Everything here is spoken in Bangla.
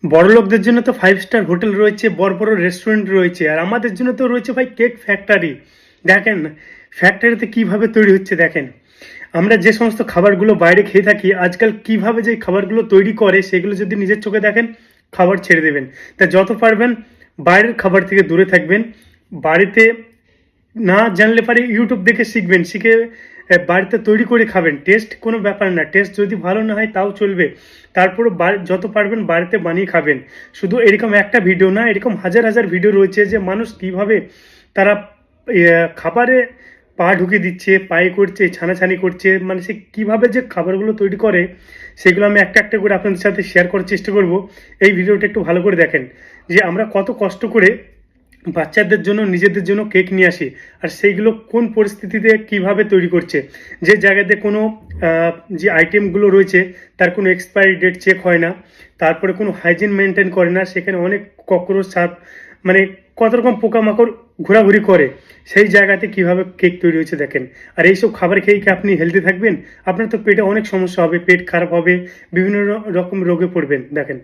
বড়লোকদের জন্য তো 5 স্টার হোটেল রয়েছে, বড় বড় রেস্টুরেন্ট রয়েছে, আর আমাদের জন্য তো রয়েছে ভাই কেক ফ্যাক্টরি। দেখেন ফ্যাক্টরিতে কিভাবে তৈরি হচ্ছে দেখেন। আমরা যে সমস্ত খাবারগুলো বাইরে খেয়ে থাকি আজকাল কিভাবে যে খাবারগুলো তৈরি করে সেগুলো যদি নিজের চোখে দেখেন খাবার ছেড়ে দেবেন। তা যত পারবেন বাইরের খাবার থেকে দূরে থাকবেন। বাড়িতে না জানলে পারে ইউটিউব দেখে শিখবেন, শিখে বাড়িতে তৈরি করে খাবেন। টেস্ট কোনো ব্যাপার না, টেস্ট যদি ভালো না হয় তাও চলবে। তারপরে যত পারবেন বাড়িতে বানিয়ে খাবেন। শুধু এরকম একটা ভিডিও না, এরকম হাজার হাজার ভিডিও রয়েছে যে মানুষ কিভাবে তারা খাবারে পা ঢুকে দিচ্ছে, পায়ে করছে, ছানাছানি করছে, মানে সে কীভাবে যে খাবারগুলো তৈরি করে সেগুলো আমি একটা একটা করে আপনাদের সাথে শেয়ার করার চেষ্টা করব। এই ভিডিওটা একটু ভালো করে দেখেন যে আমরা কত কষ্ট করে বাচ্চাদের জন্য নিজেদের জন্য কেক নিয়ে আসি, আর সেইগুলো কোন পরিস্থিতিতে কিভাবে তৈরি করছে। যে জায়গাতে কোনো যে আইটেমগুলো রয়েছে তার কোনো এক্সপায়ারি ডেট চেক হয় না, তারপরে কোনো হাইজিন মেনটেন করে না, সেখানে অনেক ককরোচ সাপ, মানে কত রকম পোকামাকড় ঘোরাঘুরি করে, সেই জায়গাতে কিভাবে কেক তৈরি হয়েছে দেখেন। আর এইসব খাবার খেয়ে কি আপনি হেলদি থাকবেন? আপনার তো পেটে অনেক সমস্যা হবে, পেট খারাপ হবে, বিভিন্ন রকম রোগে পড়বেন দেখেন।